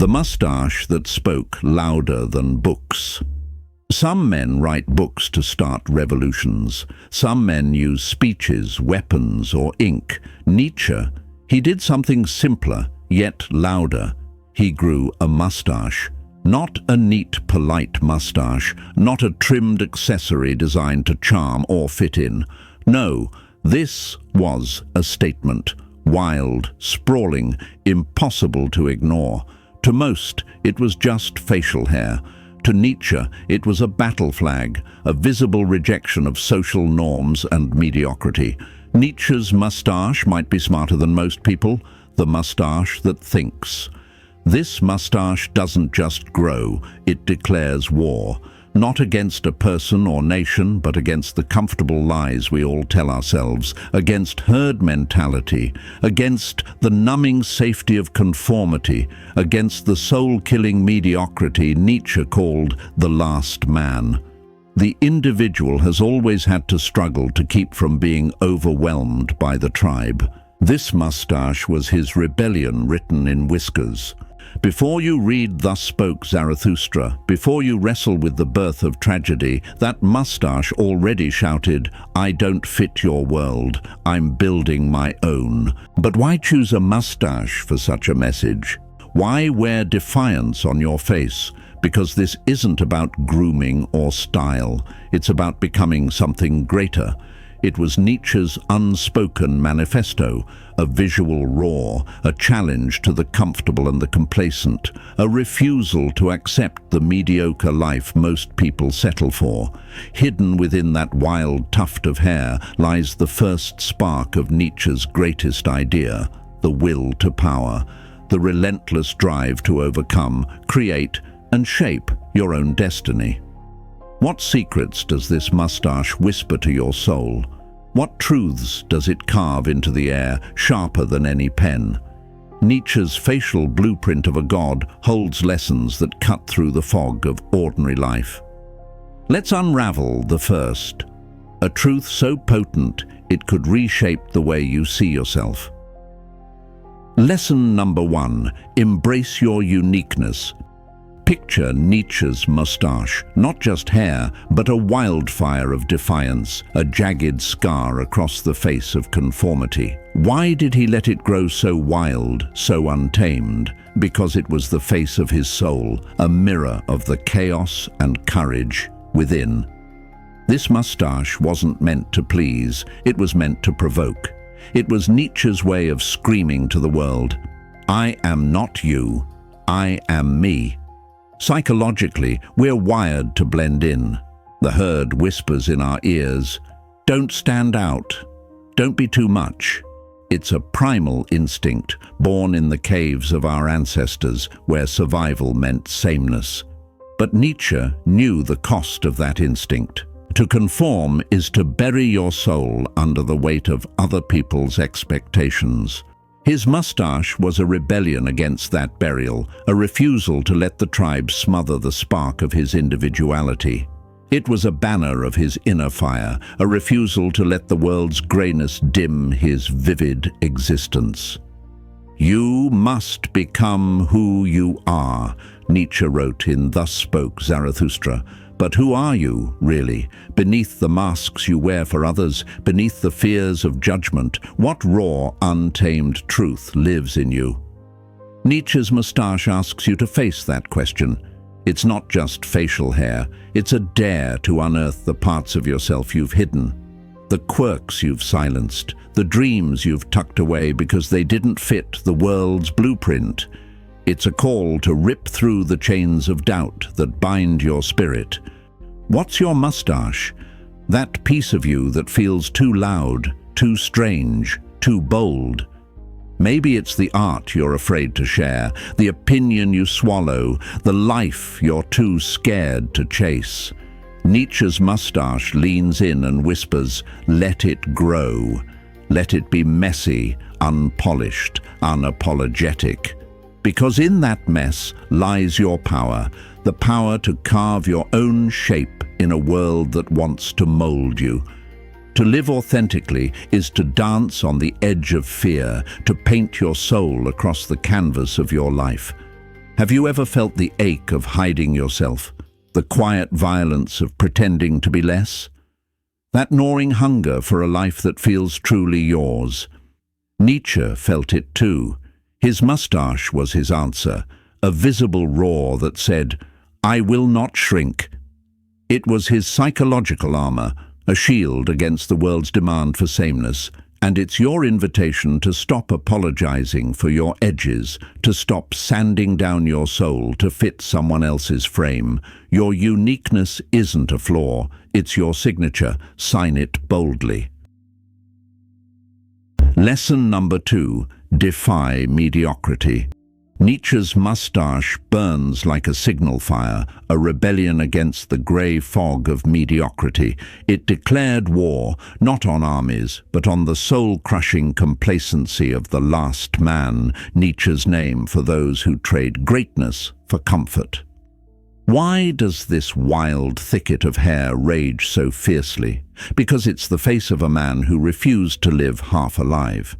The mustache that spoke louder than books. Some men write books to start revolutions. Some men use speeches, weapons, or ink. Nietzsche, he did something simpler, yet louder. He grew a mustache. Not a neat, polite mustache, not a trimmed accessory designed to charm or fit in. No, this was a statement. Wild, sprawling, impossible to ignore. To most, it was just facial hair. To Nietzsche, it was a battle flag, a visible rejection of social norms and mediocrity. Nietzsche's mustache might be smarter than most people, the mustache that thinks. This mustache doesn't just grow, it declares war. Not against a person or nation, but against the comfortable lies we all tell ourselves, against herd mentality, against the numbing safety of conformity, against the soul-killing mediocrity Nietzsche called the last man. The individual has always had to struggle to keep from being overwhelmed by the tribe. This mustache was his rebellion written in whiskers. Before you read Thus Spoke Zarathustra, before you wrestle with the birth of tragedy, that mustache already shouted, "I don't fit your world, I'm building my own." But why choose a mustache for such a message? Why wear defiance on your face? Because this isn't about grooming or style, it's about becoming something greater. It was Nietzsche's unspoken manifesto, a visual roar, a challenge to the comfortable and the complacent, a refusal to accept the mediocre life most people settle for. Hidden within that wild tuft of hair lies the first spark of Nietzsche's greatest idea, the will to power, the relentless drive to overcome, create, and shape your own destiny. What secrets does this mustache whisper to your soul? What truths does it carve into the air, sharper than any pen? Nietzsche's facial blueprint of a god holds lessons that cut through the fog of ordinary life. Let's unravel the first. A truth so potent it could reshape the way you see yourself. Lesson number 1. Embrace your uniqueness. Picture Nietzsche's mustache, not just hair, but a wildfire of defiance, a jagged scar across the face of conformity. Why did he let it grow so wild, so untamed? Because it was the face of his soul, a mirror of the chaos and courage within. This mustache wasn't meant to please, it was meant to provoke. It was Nietzsche's way of screaming to the world, "I am not you, I am me." Psychologically, we're wired to blend in. The herd whispers in our ears, "Don't stand out. Don't be too much." It's a primal instinct, born in the caves of our ancestors, where survival meant sameness. But Nietzsche knew the cost of that instinct. To conform is to bury your soul under the weight of other people's expectations. His mustache was a rebellion against that burial, a refusal to let the tribe smother the spark of his individuality. It was a banner of his inner fire, a refusal to let the world's grayness dim his vivid existence. "You must become who you are," Nietzsche wrote in Thus Spoke Zarathustra. But who are you, really? Beneath the masks you wear for others, beneath the fears of judgment, what raw, untamed truth lives in you? Nietzsche's mustache asks you to face that question. It's not just facial hair, it's a dare to unearth the parts of yourself you've hidden, the quirks you've silenced, the dreams you've tucked away because they didn't fit the world's blueprint. It's a call to rip through the chains of doubt that bind your spirit. What's your mustache? That piece of you that feels too loud, too strange, too bold. Maybe it's the art you're afraid to share, the opinion you swallow, the life you're too scared to chase. Nietzsche's mustache leans in and whispers, "Let it grow. Let it be messy, unpolished, unapologetic." Because in that mess lies your power, the power to carve your own shape in a world that wants to mold you. To live authentically is to dance on the edge of fear, to paint your soul across the canvas of your life. Have you ever felt the ache of hiding yourself, the quiet violence of pretending to be less? That gnawing hunger for a life that feels truly yours. Nietzsche felt it too. His mustache was his answer, a visible roar that said, "I will not shrink." It was his psychological armor, a shield against the world's demand for sameness, and it's your invitation to stop apologizing for your edges, to stop sanding down your soul to fit someone else's frame. Your uniqueness isn't a flaw, it's your signature. Sign it boldly. Lesson number 2. Defy mediocrity. Nietzsche's mustache burns like a signal fire, a rebellion against the grey fog of mediocrity. It declared war, not on armies, but on the soul-crushing complacency of the last man, Nietzsche's name for those who trade greatness for comfort. Why does this wild thicket of hair rage so fiercely? Because it's the face of a man who refused to live half alive.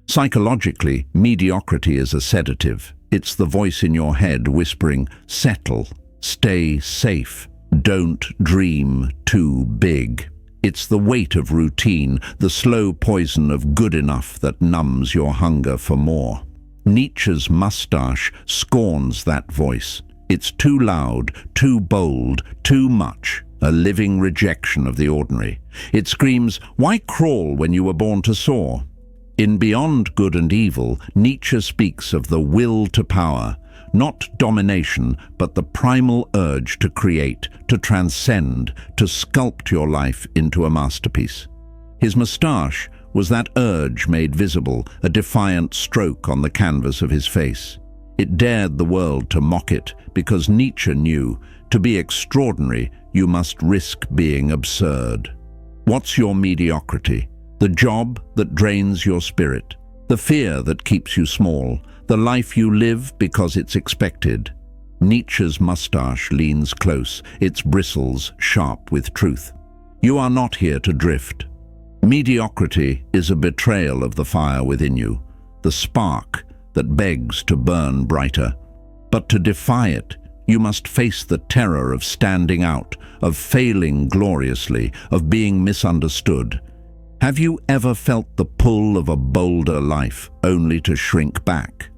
Psychologically, mediocrity is a sedative. It's the voice in your head whispering, "Settle, stay safe, don't dream too big." It's the weight of routine, the slow poison of good enough that numbs your hunger for more. Nietzsche's mustache scorns that voice. It's too loud, too bold, too much, a living rejection of the ordinary. It screams, "Why crawl when you were born to soar?" In Beyond Good and Evil, Nietzsche speaks of the will to power, not domination, but the primal urge to create, to transcend, to sculpt your life into a masterpiece. His moustache was that urge made visible, a defiant stroke on the canvas of his face. It dared the world to mock it, because Nietzsche knew, to be extraordinary, you must risk being absurd. What's your mediocrity? The job that drains your spirit, the fear that keeps you small, the life you live because it's expected. Nietzsche's mustache leans close, its bristles sharp with truth. You are not here to drift. Mediocrity is a betrayal of the fire within you, the spark that begs to burn brighter. But to defy it, you must face the terror of standing out, of failing gloriously, of being misunderstood. Have you ever felt the pull of a bolder life only to shrink back?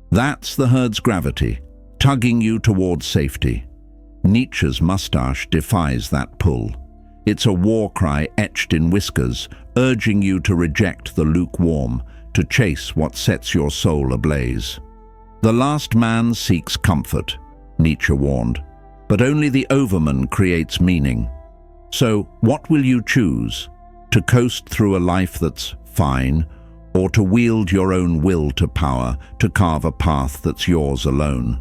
That's the herd's gravity, tugging you towards safety. Nietzsche's mustache defies that pull. It's a war cry etched in whiskers, urging you to reject the lukewarm, to chase what sets your soul ablaze. The last man seeks comfort, Nietzsche warned, but only the overman creates meaning. So, what will you choose? To coast through a life that's fine, or to wield your own will to power, to carve a path that's yours alone?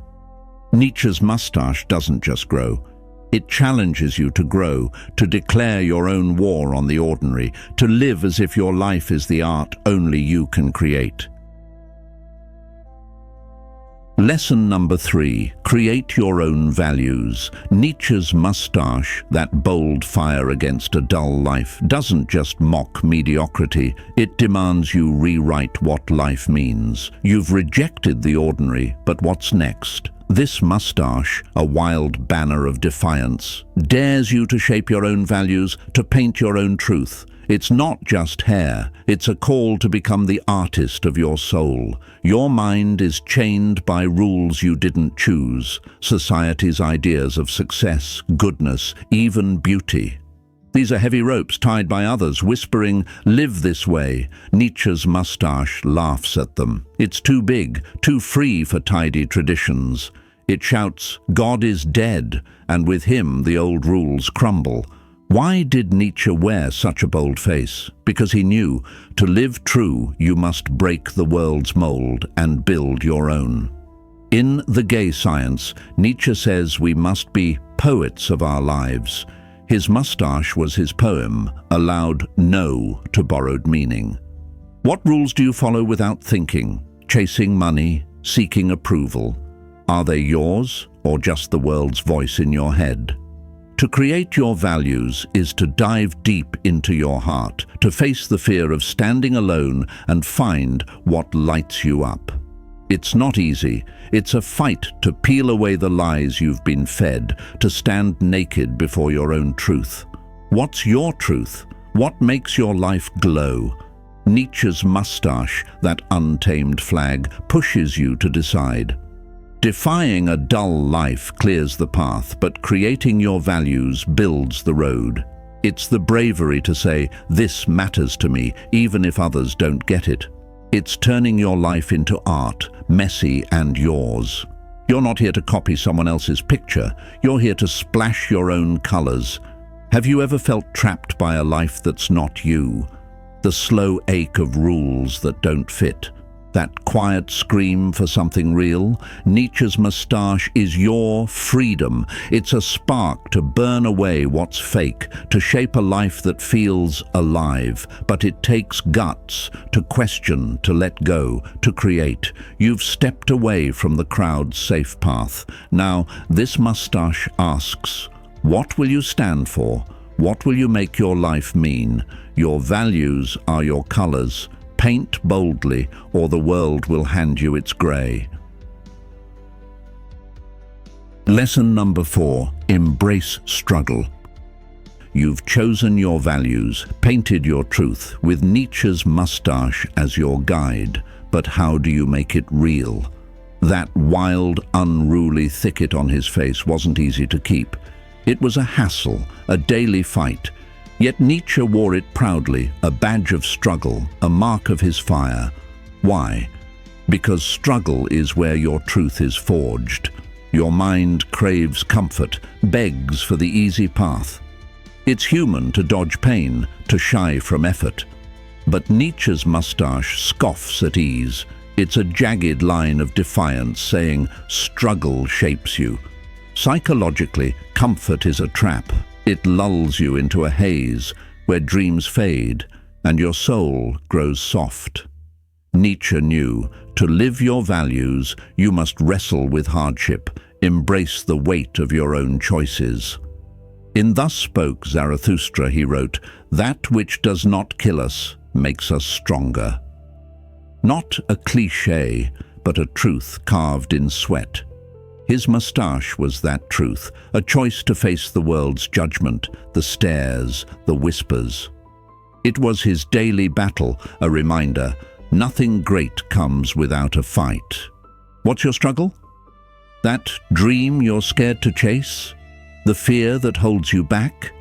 Nietzsche's mustache doesn't just grow. It challenges you to grow, to declare your own war on the ordinary, to live as if your life is the art only you can create. Lesson number 3. Create your own values. Nietzsche's mustache, that bold fire against a dull life, doesn't just mock mediocrity. It demands you rewrite what life means. You've rejected the ordinary, but what's next? This mustache, a wild banner of defiance, dares you to shape your own values, to paint your own truth. It's not just hair, it's a call to become the artist of your soul. Your mind is chained by rules you didn't choose, society's ideas of success, goodness, even beauty. These are heavy ropes tied by others, whispering, "Live this way." Nietzsche's mustache laughs at them. It's too big, too free for tidy traditions. It shouts, "God is dead, and with him the old rules crumble." Why did Nietzsche wear such a bold face? Because he knew, to live true, you must break the world's mold and build your own. In The Gay Science, Nietzsche says we must be poets of our lives. His mustache was his poem, a loud no to borrowed meaning. What rules do you follow without thinking? Chasing money, seeking approval. Are they yours, or just the world's voice in your head? To create your values is to dive deep into your heart, to face the fear of standing alone and find what lights you up. It's not easy. It's a fight to peel away the lies you've been fed, to stand naked before your own truth. What's your truth? What makes your life glow? Nietzsche's mustache, that untamed flag, pushes you to decide. Defying a dull life clears the path, but creating your values builds the road. It's the bravery to say, "This matters to me," even if others don't get it. It's turning your life into art, messy and yours. You're not here to copy someone else's picture. You're here to splash your own colors. Have you ever felt trapped by a life that's not you? The slow ache of rules that don't fit. That quiet scream for something real? Nietzsche's mustache is your freedom. It's a spark to burn away what's fake, to shape a life that feels alive. But it takes guts to question, to let go, to create. You've stepped away from the crowd's safe path. Now, this mustache asks, what will you stand for? What will you make your life mean? Your values are your colors. Paint boldly, or the world will hand you its grey. Lesson number 4, embrace struggle. You've chosen your values, painted your truth, with Nietzsche's mustache as your guide. But how do you make it real? That wild, unruly thicket on his face wasn't easy to keep. It was a hassle, a daily fight. Yet Nietzsche wore it proudly, a badge of struggle, a mark of his fire. Why? Because struggle is where your truth is forged. Your mind craves comfort, begs for the easy path. It's human to dodge pain, to shy from effort. But Nietzsche's mustache scoffs at ease. It's a jagged line of defiance saying, struggle shapes you. Psychologically, comfort is a trap. It lulls you into a haze where dreams fade and your soul grows soft. Nietzsche knew, to live your values, you must wrestle with hardship, embrace the weight of your own choices. In Thus Spoke Zarathustra, he wrote, "That which does not kill us makes us stronger." Not a cliché, but a truth carved in sweat. His mustache was that truth, a choice to face the world's judgment, the stares, the whispers. It was his daily battle, a reminder, nothing great comes without a fight. What's your struggle? That dream you're scared to chase? The fear that holds you back?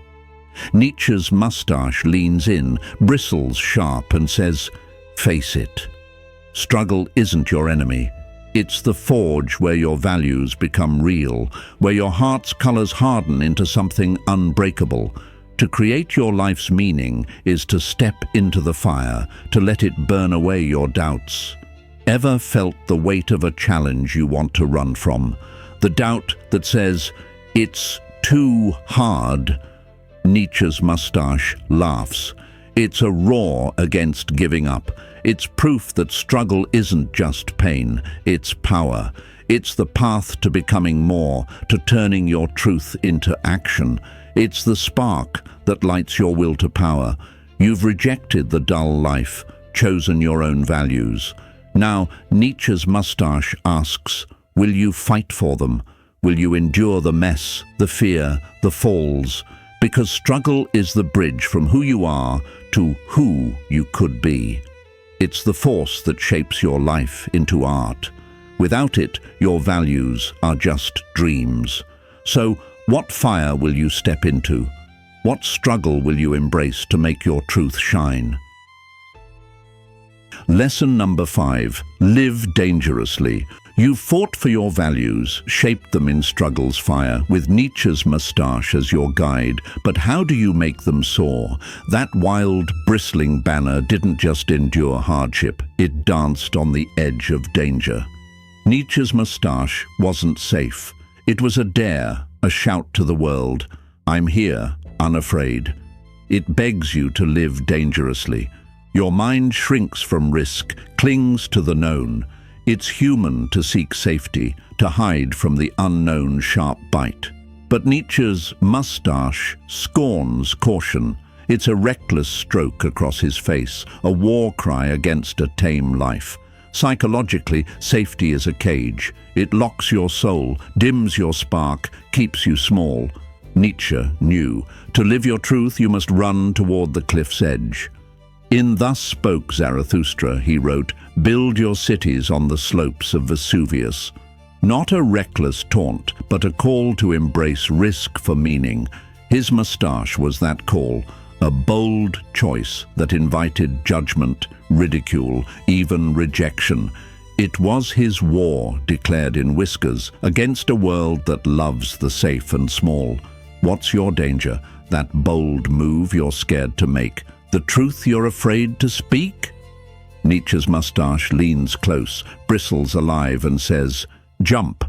Nietzsche's mustache leans in, bristles sharp, and says, face it. Struggle isn't your enemy. It's the forge where your values become real, where your heart's colors harden into something unbreakable. To create your life's meaning is to step into the fire, to let it burn away your doubts. Ever felt the weight of a challenge you want to run from? The doubt that says, it's too hard? Nietzsche's mustache laughs. It's a roar against giving up. It's proof that struggle isn't just pain, it's power. It's the path to becoming more, to turning your truth into action. It's the spark that lights your will to power. You've rejected the dull life, chosen your own values. Now, Nietzsche's mustache asks, will you fight for them? Will you endure the mess, the fear, the falls? Because struggle is the bridge from who you are to who you could be. It's the force that shapes your life into art. Without it, your values are just dreams. So, what fire will you step into? What struggle will you embrace to make your truth shine? Lesson number 5. Live dangerously. You've fought for your values, shaped them in struggle's fire, with Nietzsche's mustache as your guide. But how do you make them soar? That wild, bristling banner didn't just endure hardship, it danced on the edge of danger. Nietzsche's mustache wasn't safe. It was a dare, a shout to the world. I'm here, unafraid. It begs you to live dangerously. Your mind shrinks from risk, clings to the known. It's human to seek safety, to hide from the unknown sharp bite. But Nietzsche's mustache scorns caution. It's a reckless stroke across his face, a war cry against a tame life. Psychologically, safety is a cage. It locks your soul, dims your spark, keeps you small. Nietzsche knew, to live your truth you must run toward the cliff's edge. In Thus Spoke Zarathustra, he wrote, "Build your cities on the slopes of Vesuvius." Not a reckless taunt, but a call to embrace risk for meaning. His mustache was that call, a bold choice that invited judgment, ridicule, even rejection. It was his war, declared in whiskers, against a world that loves the safe and small. What's your danger? That bold move you're scared to make? The truth you're afraid to speak? Nietzsche's mustache leans close, bristles alive, and says, "Jump.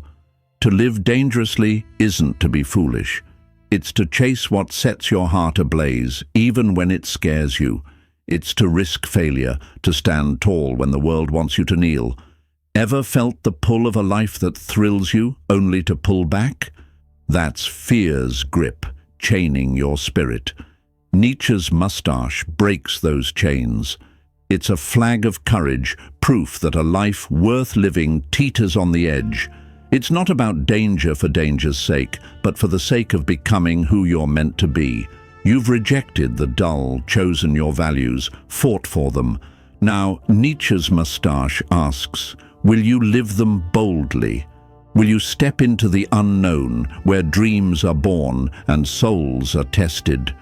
To live dangerously isn't to be foolish. It's to chase what sets your heart ablaze, even when it scares you. It's to risk failure, to stand tall when the world wants you to kneel. Ever felt the pull of a life that thrills you, only to pull back? That's fear's grip, chaining your spirit." Nietzsche's mustache breaks those chains. It's a flag of courage, proof that a life worth living teeters on the edge. It's not about danger for danger's sake, but for the sake of becoming who you're meant to be. You've rejected the dull, chosen your values, fought for them. Now, Nietzsche's mustache asks, will you live them boldly? Will you step into the unknown, where dreams are born and souls are tested?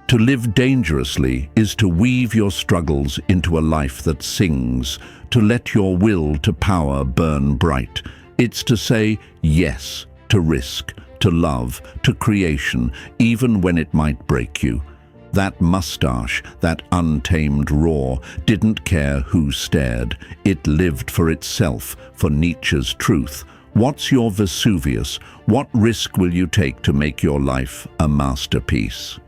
To live dangerously is to weave your struggles into a life that sings, to let your will to power burn bright. It's to say yes to risk, to love, to creation, even when it might break you. That mustache, that untamed roar, didn't care who stared. It lived for itself, for Nietzsche's truth. What's your Vesuvius? What risk will you take to make your life a masterpiece?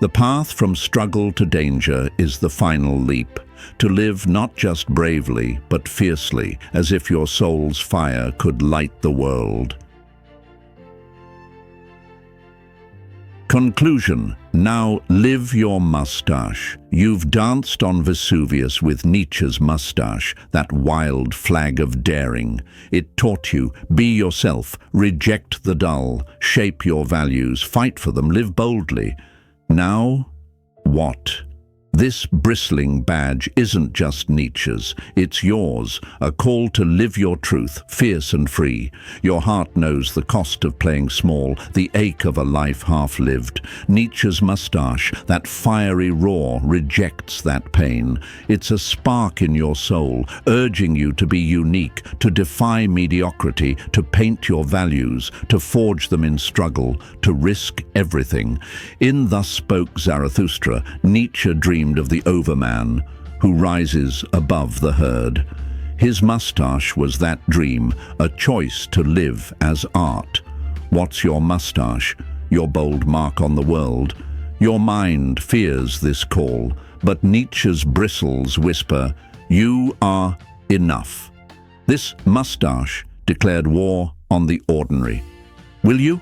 The path from struggle to danger is the final leap, to live not just bravely, but fiercely, as if your soul's fire could light the world. Conclusion. Now live your mustache. You've danced on Vesuvius with Nietzsche's mustache, that wild flag of daring. It taught you, be yourself, reject the dull, shape your values, fight for them, live boldly. Now, what? This bristling badge isn't just Nietzsche's, it's yours, a call to live your truth, fierce and free. Your heart knows the cost of playing small, the ache of a life half-lived. Nietzsche's mustache, that fiery roar, rejects that pain. It's a spark in your soul, urging you to be unique, to defy mediocrity, to paint your values, to forge them in struggle, to risk everything. In Thus Spoke Zarathustra, Nietzsche dreamed of the overman who rises above the herd. His mustache was that dream, a choice to live as art. What's your mustache? Your bold mark on the world? Your mind fears this call, but Nietzsche's bristles whisper, you are enough. This mustache declared war on the ordinary. Will you?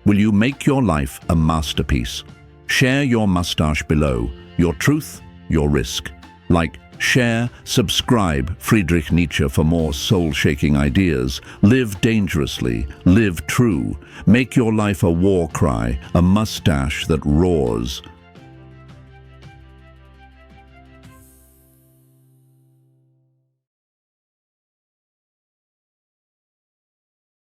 Will you make your life a masterpiece? Share your mustache below. Your truth, your risk. Like, share, subscribe Friedrich Nietzsche for more soul-shaking ideas. Live dangerously, live true. Make your life a war cry, a mustache that roars.